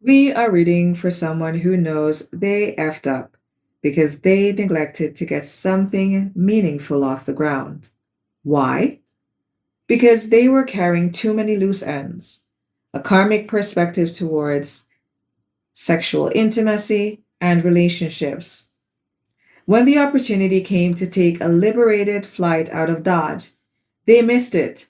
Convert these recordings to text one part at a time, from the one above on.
We are reading for someone who knows they effed up because they neglected to get something meaningful off the ground. Why? Because they were carrying too many loose ends, a karmic perspective towards sexual intimacy and relationships. When the opportunity came to take a liberated flight out of Dodge, they missed it.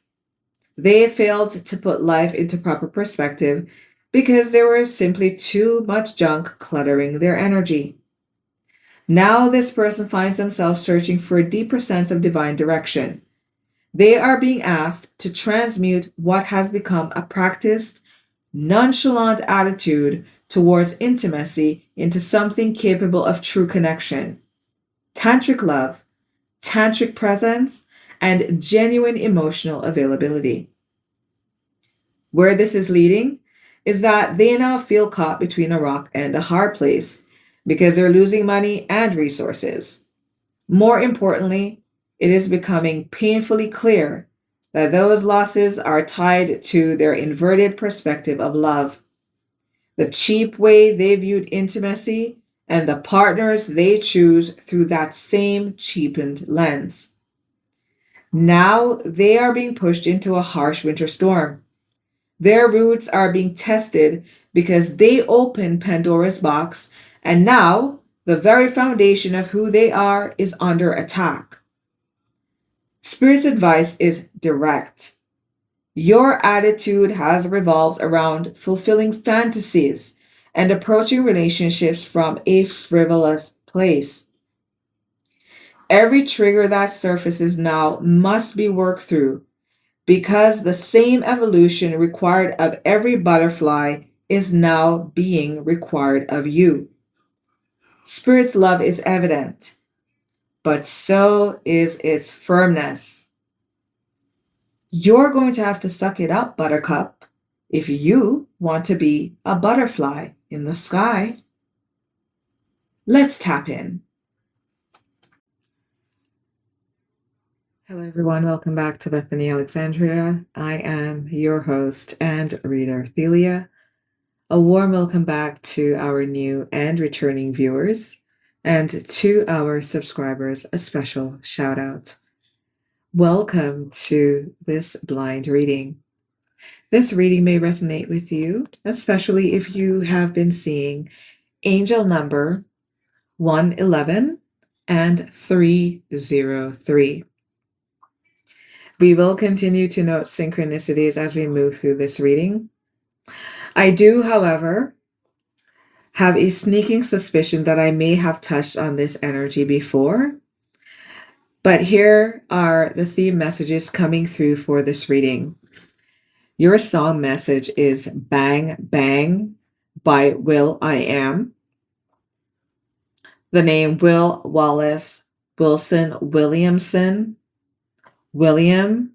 They failed to put life into proper perspective because there were simply too much junk cluttering their energy. Now, this person finds themselves searching for a deeper sense of divine direction. They are being asked to transmute what has become a practiced, nonchalant attitude towards intimacy into something capable of true connection. Tantric love, tantric presence, and genuine emotional availability. Where this is leading is that they now feel caught between a rock and a hard place because they're losing money and resources. More importantly, it is becoming painfully clear that those losses are tied to their inverted perspective of love, the cheap way they viewed intimacy, and the partners they choose through that same cheapened lens. Now they are being pushed into a harsh winter storm. Their roots are being tested because they opened Pandora's box, and now the very foundation of who they are is under attack. Spirit's advice is direct. Your attitude has revolved around fulfilling fantasies and approaching relationships from a frivolous place. Every trigger that surfaces now must be worked through because the same evolution required of every butterfly is now being required of you. Spirit's love is evident, but so is its firmness. You're going to have to suck it up, Buttercup, if you want to be a butterfly in the sky. Let's tap in. Hello, everyone. Welcome back to Bethany Alexandria. I am your host and reader, Thelia. A warm welcome back to our new and returning viewers, and to our subscribers, a special shout out. Welcome to this blind reading. This reading may resonate with you, especially if you have been seeing angel number 111 and 303. We will continue to note synchronicities as we move through this reading. I do, however, have a sneaking suspicion that I may have touched on this energy before, but here are the theme messages coming through for this reading. Your song message is Bang Bang by Will I Am. The name Will Wallace Wilson Williamson, William,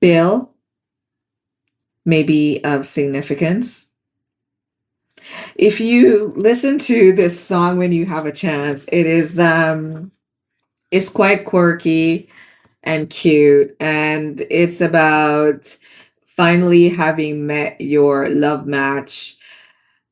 Bill may be of significance. If you listen to this song when you have a chance, it's quite quirky and cute, and it's about finally having met your love match,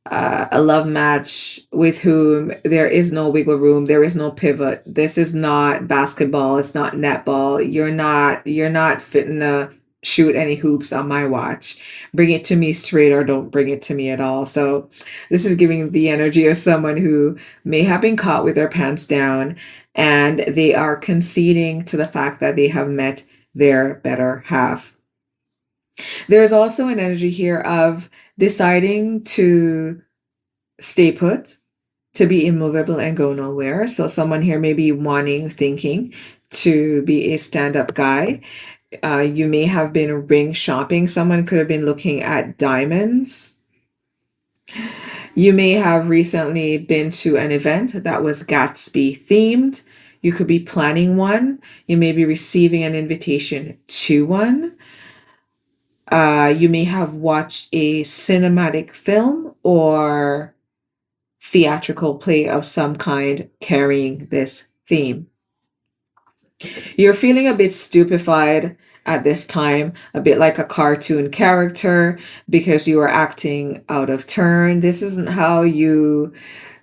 a love match with whom there is no wiggle room, there is no pivot. This is not basketball, it's not netball. You're not fitting to shoot any hoops on my watch. Bring it to me straight or don't bring it to me at all. So this is giving the energy of someone who may have been caught with their pants down and they are conceding to the fact that they have met their better half. There's also an energy here of deciding to stay put, to be immovable and go nowhere. So someone here may be thinking to be a stand-up guy. You may have been ring shopping. Someone could have been looking at diamonds. You may have recently been to an event that was Gatsby themed. You could be planning one. You may be receiving an invitation to one. You may have watched a cinematic film or theatrical play of some kind carrying this theme. You're feeling a bit stupefied at this time, a bit like a cartoon character because you are acting out of turn. This isn't how you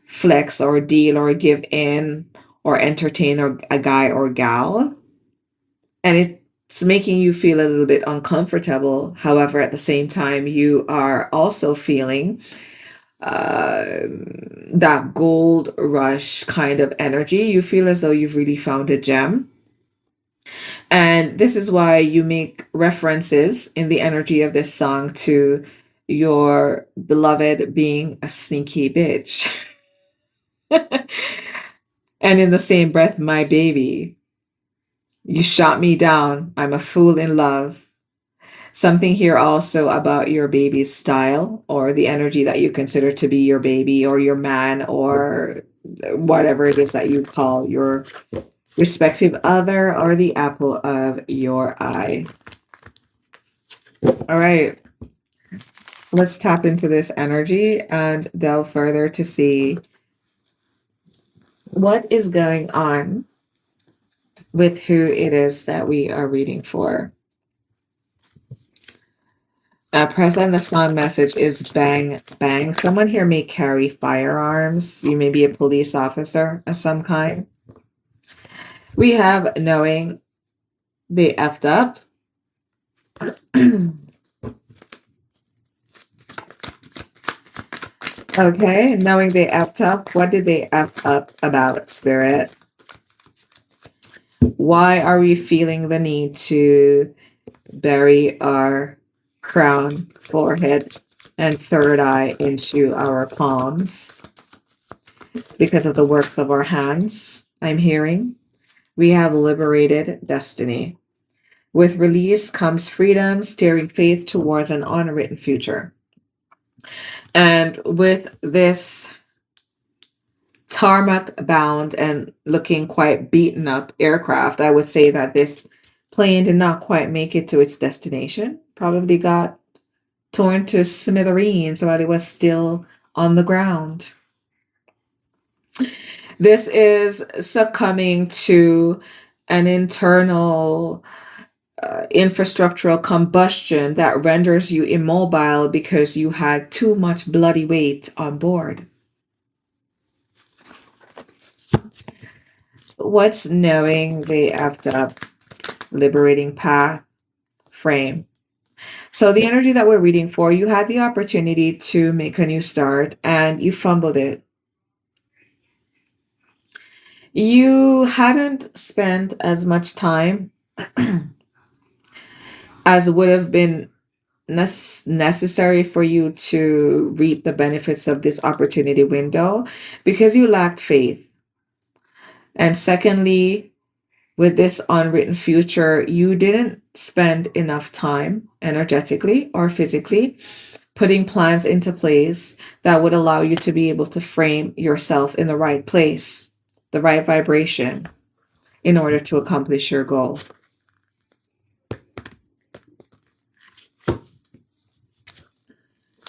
flex or deal or give in or entertain or a guy or gal. And it's making you feel a little bit uncomfortable. However, at the same time, you are also feeling uh, that gold rush kind of energy. You feel as though you've really found a gem. And this is why you make references in the energy of this song to your beloved being a sneaky bitch. And in the same breath, my baby, you shot me down. I'm a fool in love. Something here also about your baby's style or the energy that you consider to be your baby or your man or whatever it is that you call your respective other or the apple of your eye. All right, let's tap into this energy and delve further to see what is going on with who it is that we are reading for. Present the song message is bang, bang. Someone here may carry firearms. You may be a police officer of some kind. We have knowing they effed up. Okay, knowing they effed up. What did they F up about, Spirit? Why are we feeling the need to bury our crown, forehead, and third eye into our palms? Because of the works of our hands, I'm hearing. We have liberated destiny. With release comes freedom, steering faith towards an unwritten future. And with this tarmac bound and looking quite beaten up aircraft, I would say that this plane did not quite make it to its destination. Probably got torn to smithereens while it was still on the ground. This is succumbing to an internal infrastructural combustion that renders you immobile because you had too much bloody weight on board. What's knowing the effed up liberating path frame? So the energy that we're reading for, you had the opportunity to make a new start and you fumbled it. You hadn't spent as much time as would have been necessary for you to reap the benefits of this opportunity window because you lacked faith. And secondly, with this unwritten future, you didn't spend enough time energetically or physically putting plans into place that would allow you to be able to frame yourself in the right place, the right vibration in order to accomplish your goal.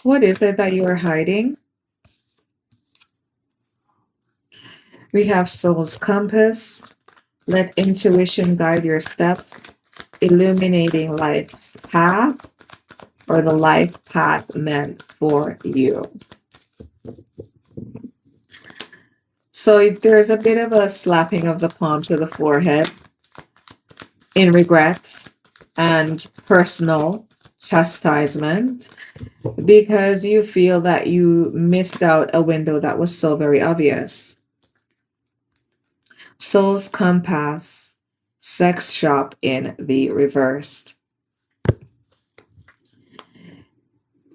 What is it that you are hiding? We have soul's compass. Let intuition guide your steps, illuminating life's path or the life path meant for you. So there's a bit of a slapping of the palm to the forehead in regret and personal chastisement because you feel that you missed out a window that was so very obvious. Soul's compass, sex shop in the reversed.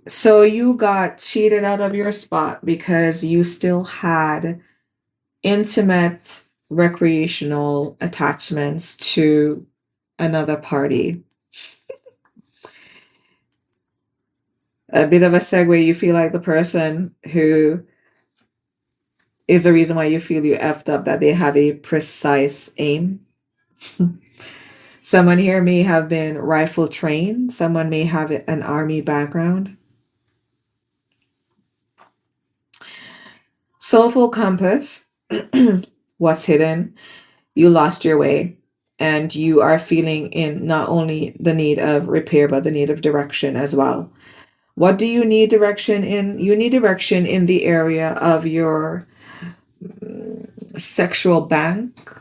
So you got cheated out of your spot because you still had intimate recreational attachments to another party. A bit of a segue, you feel like the person who is the reason why you feel you effed up, that they have a precise aim. Someone here may have been rifle trained. Someone may have an army background. Soulful compass. What's hidden? You lost your way. and you are feeling in not only the need of repair, but the need of direction as well. What do you need direction in? You need direction in the area of your sexual bank,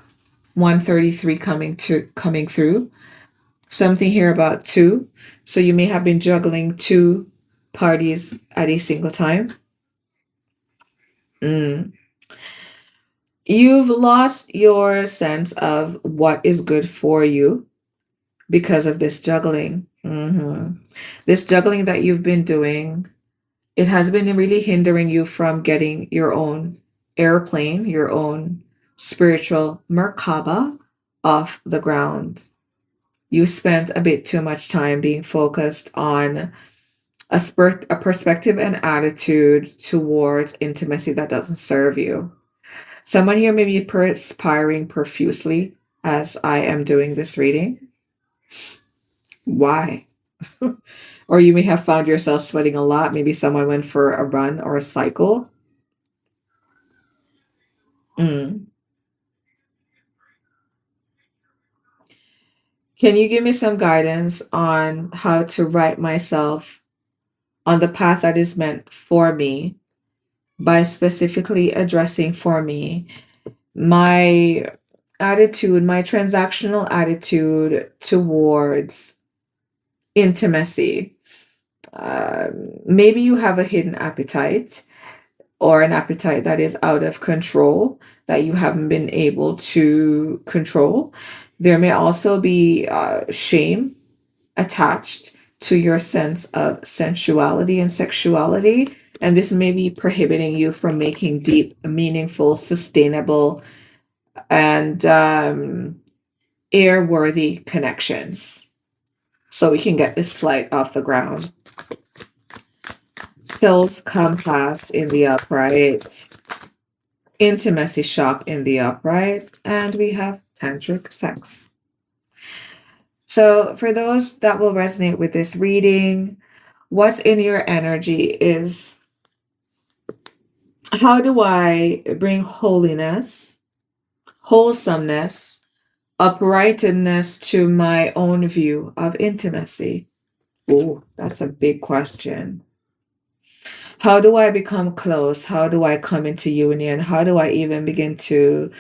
133 coming through. Something here about two. So you may have been juggling two parties at a single time. Mm. You've lost your sense of what is good for you because of this juggling. This juggling that you've been doing, it has been really hindering you from getting your own airplane, your own spiritual Merkaba off the ground. You spent a bit too much time being focused on a perspective and attitude towards intimacy that doesn't serve you. Someone here may be perspiring profusely as I am doing this reading. Why? Or you may have found yourself sweating a lot. Maybe someone went for a run or a cycle. Mm. Can you give me some guidance on how to right myself on the path that is meant for me by specifically addressing for me my attitude, my transactional attitude towards intimacy? Maybe you have a hidden appetite or an appetite that is out of control that you haven't been able to control. There may also be shame attached to your sense of sensuality and sexuality. And this may be prohibiting you from making deep, meaningful, sustainable, and airworthy connections. So we can get this flight off the ground. Souls compass in the upright, intimacy shock in the upright, and we have tantric sex. So for those that will resonate with this reading, what's in your energy is, how do I bring holiness, wholesomeness, uprightness to my own view of intimacy? Oh, that's a big question. How do I become close? How do I come into union? How do I even begin to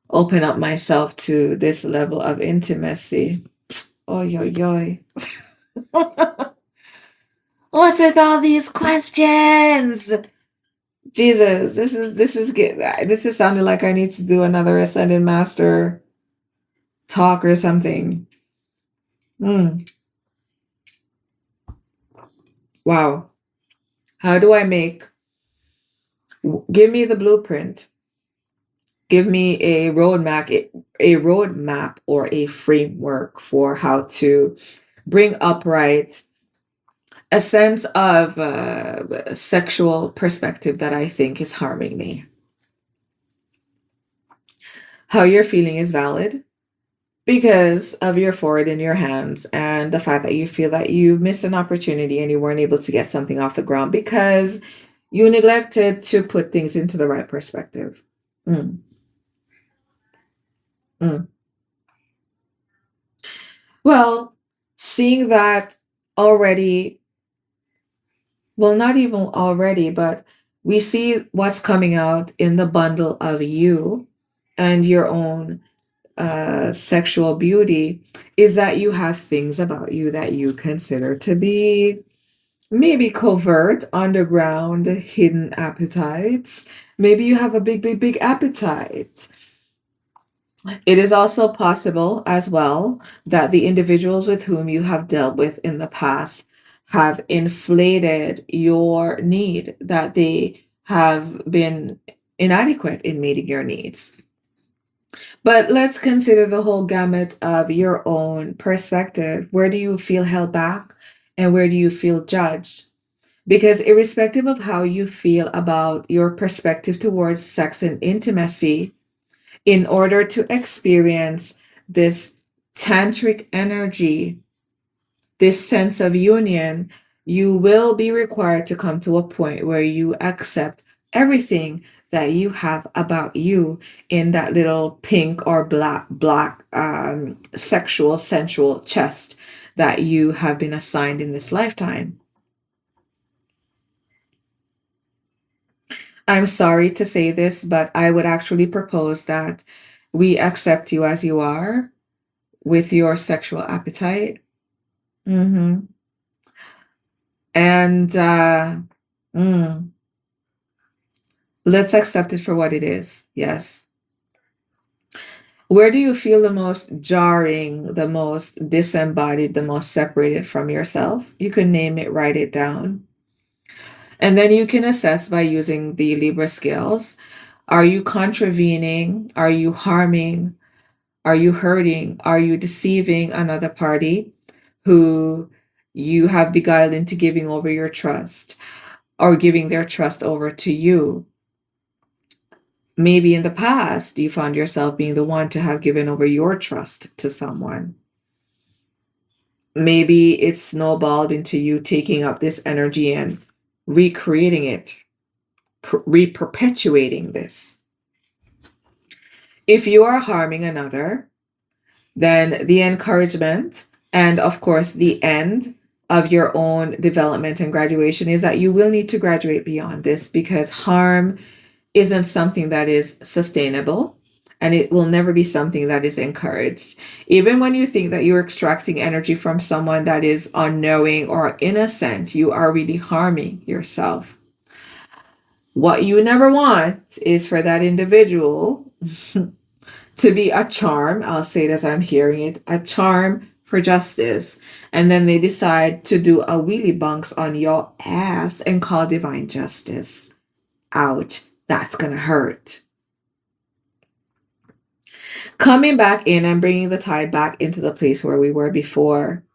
open up myself to this level of intimacy? Oh, yo, yo. What's with all these questions? Jesus, this is sounding like I need to do another Ascended Master talk or something. Wow. How do I give me the blueprint. Give me a roadmap or a framework for how to bring upright a sense of sexual perspective that I think is harming me. How you're feeling is valid because of your forehead in your hands and the fact that you feel that you missed an opportunity and you weren't able to get something off the ground because you neglected to put things into the right perspective. Mm. Mm. Well, seeing that already, well, not even already, but we see what's coming out in the bundle of you and your own sexual beauty is that you have things about you that you consider to be maybe covert, underground, hidden appetites. Maybe you have a big, big, big appetite. It is also possible as well that the individuals with whom you have dealt with in the past have inflated your need, that they have been inadequate in meeting your needs. But let's consider the whole gamut of your own perspective. Where do you feel held back and where do you feel judged? Because irrespective of how you feel about your perspective towards sex and intimacy, in order to experience this tantric energy, this sense of union, you will be required to come to a point where you accept everything that you have about you in that little pink or black sexual sensual chest that you have been assigned in this lifetime. I'm sorry to say this, but I would actually propose that we accept you as you are with your sexual appetite. Mm-hmm. And mm, let's accept it for what it is. Yes. Where do you feel the most jarring, the most disembodied, the most separated from yourself? You can name it, write it down. And then you can assess by using the Libra scales. Are you contravening? Are you harming? Are you hurting? Are you deceiving another party who you have beguiled into giving over your trust or giving their trust over to you? Maybe in the past, you found yourself being the one to have given over your trust to someone. Maybe it's snowballed into you taking up this energy and recreating it, re-perpetuating this. If you are harming another, then the encouragement and, of course, the end of your own development and graduation is that you will need to graduate beyond this, because harm isn't something that is sustainable, and it will never be something that is encouraged. Even when you think that you're extracting energy from someone that is unknowing or innocent, you are really harming yourself. What you never want is for that individual to be a charm. I'll say it as I'm hearing it, a charm for justice. And then they decide to do a wheelie bunks on your ass and call divine justice. Ouch. That's going to hurt. Coming back in and bringing the tide back into the place where we were before.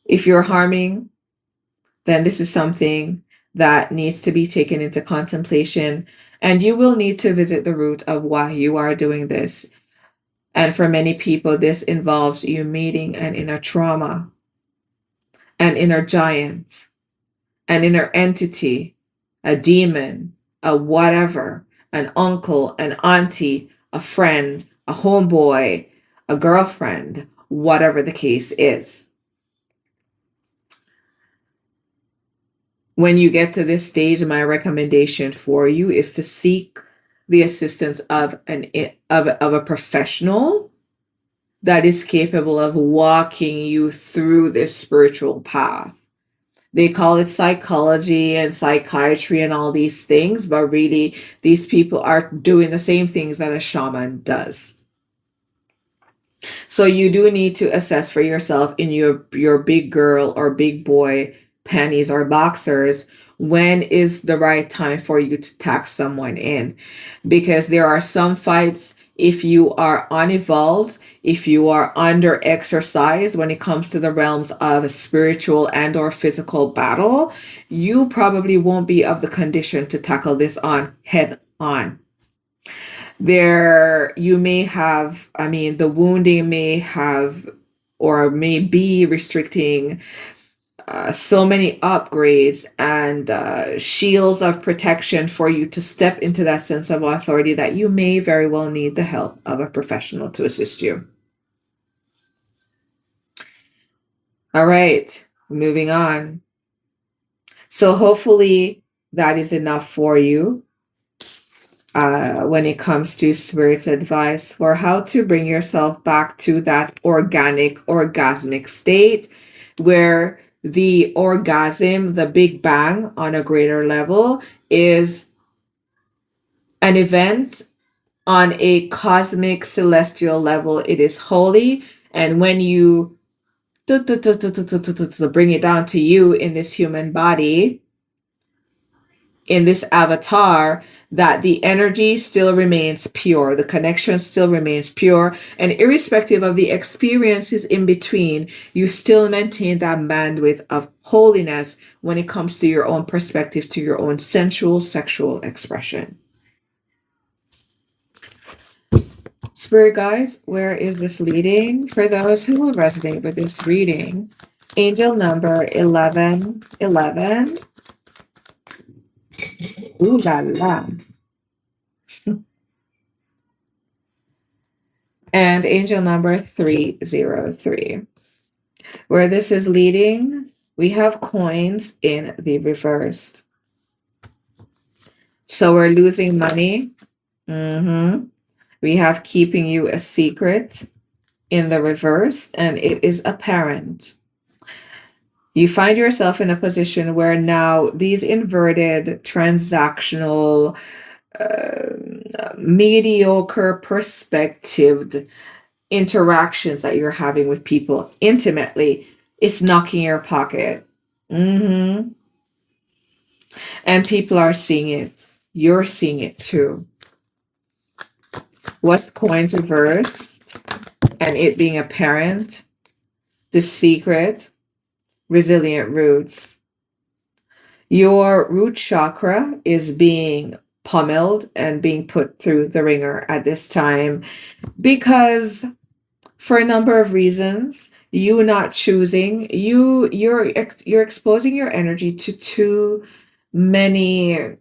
If you're harming, then this is something that needs to be taken into contemplation, and you will need to visit the root of why you are doing this. And for many people, this involves you meeting an inner trauma, an inner giant, an inner entity, a demon, a whatever, an uncle, an auntie, a friend, a homeboy, a girlfriend, whatever the case is. When you get to this stage, my recommendation for you is to seek the assistance of a professional that is capable of walking you through this spiritual path. They call it psychology and psychiatry and all these things, but really these people are doing the same things that a shaman does. So you do need to assess for yourself in your big girl or big boy panties or boxers, when is the right time for you to tax someone in? Because there are some fights, if you are unevolved, if you are under exercised when it comes to the realms of spiritual and or physical battle, you probably won't be of the condition to tackle this on head on. There, you may have, the wounding may have or may be restricting so many upgrades and shields of protection for you to step into that sense of authority that you may very well need the help of a professional to assist you. All right, moving on. So hopefully that is enough for you when it comes to Spirit's advice for how to bring yourself back to that organic, orgasmic state where the orgasm, the Big Bang on a greater level, is an event on a cosmic celestial level. It is holy. And when you bring it down to you in this human body, in this avatar, that the energy still remains pure, the connection still remains pure, and irrespective of the experiences in between, you still maintain that bandwidth of holiness when it comes to your own perspective, to your own sensual sexual expression. Spirit guides, where is this leading? For those who will resonate with this reading, angel number 1111, Ooh la la. And angel number 303. Where this is leading, we have coins in the reverse. So we're losing money. We have keeping you a secret in the reverse, and it is apparent. You find yourself in a position where now these inverted transactional mediocre perspectived interactions that you're having with people intimately, it's knocking your pocket. And people are seeing it. You're seeing it too. What's coins reversed and it being apparent? The secret, resilient roots. Your root chakra is being pummeled and being put through the ringer at this time because for a number of reasons, you not choosing, you're exposing your energy to too many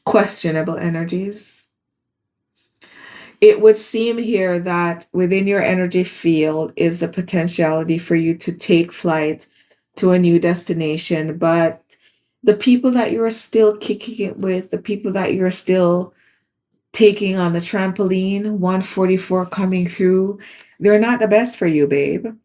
questionable energies. It would seem here that within your energy field is the potentiality for you to take flight to a new destination, but the people that you're still kicking it with, the people that you're still taking on the trampoline, 144 coming through, they're not the best for you, babe.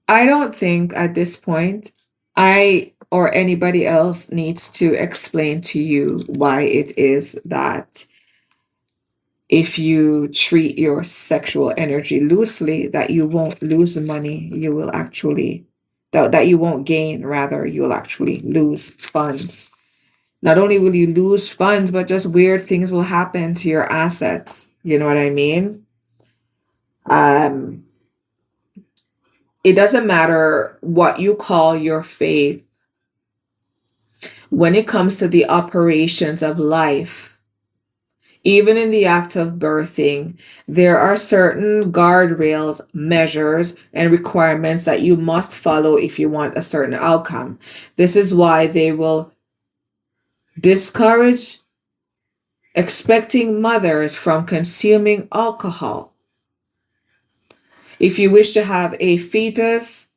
I don't think at this point I or anybody else needs to explain to you why it is that if you treat your sexual energy loosely, that you won't lose the money, you will actually, that you won't gain, rather, you will actually lose funds. Not only will you lose funds, but just weird things will happen to your assets. You know what I mean? Um, it doesn't matter what you call your faith when it comes to the operations of life. Even in the act of birthing, there are certain guardrails, measures, and requirements that you must follow if you want a certain outcome. This is why they will discourage expecting mothers from consuming alcohol. If you wish to have a fetus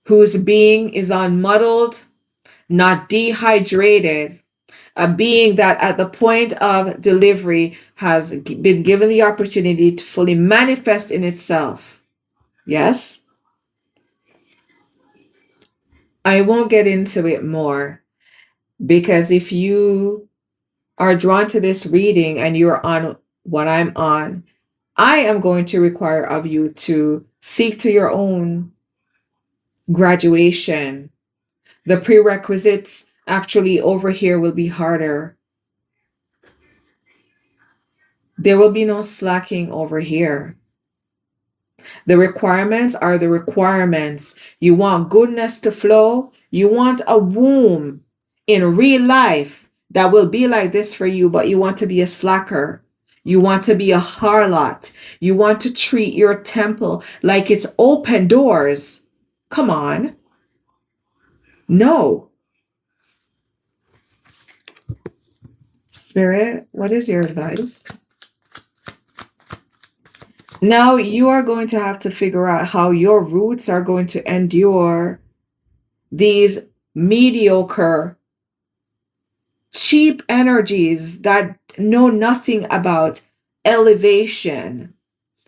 whose being is unmuddled, not dehydrated, a being that at the point of delivery has been given the opportunity to fully manifest in itself. Yes? I won't get into it more because if you are drawn to this reading and you're on what I'm on, I am going to require of you to seek to your own graduation. The prerequisites actually over here will be harder. There will be no slacking over here. The requirements are the requirements. You want goodness to flow. You want a womb in real life that will be like this for you, but you want to be a slacker. You want to be a harlot. You want to treat your temple like it's open doors. Come on. No. Spirit, what is your advice? Now you are going to have to figure out how your roots are going to endure these mediocre, cheap energies that know nothing about elevation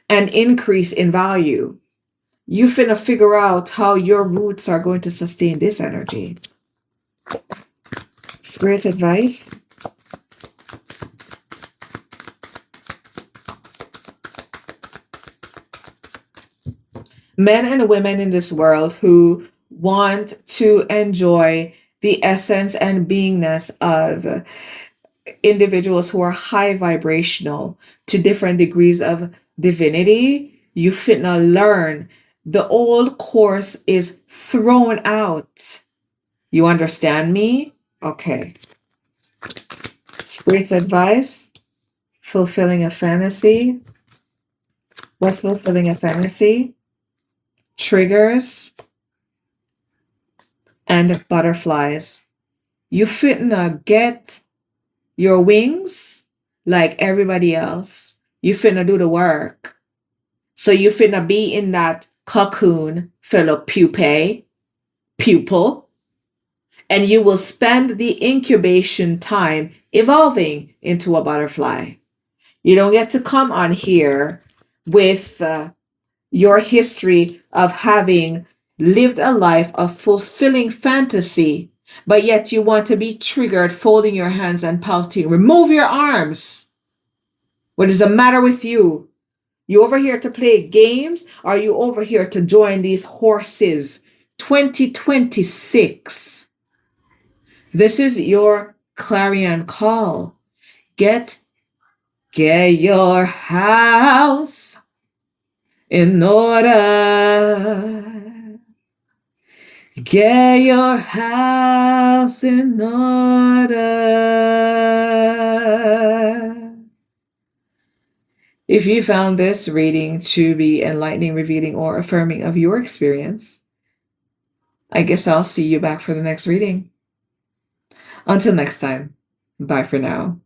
and increase in value. You finna figure out how your roots are going to sustain this energy. Spirit's advice. Men and women in this world who want to enjoy the essence and beingness of individuals who are high vibrational to different degrees of divinity, you finna learn. The old course is thrown out. You understand me? Okay. Spirit's advice. Fulfilling a fantasy. What's fulfilling a fantasy? Triggers and butterflies. You finna get your wings like everybody else. You finna do the work. So you finna be in that cocoon, fellow pupil, and you will spend the incubation time evolving into a butterfly. You don't get to come on here with your history of having lived a life of fulfilling fantasy, but yet you want to be triggered, folding your hands and pouting. Remove your arms. What is the matter with you? You over here to play games? Or are you over here to join these horses? 2026. This is your clarion call. Get your house in order. Get your house in order. If you found this reading to be enlightening, revealing, or affirming of your experience, I guess I'll see you back for the next reading. Until next time, bye for now.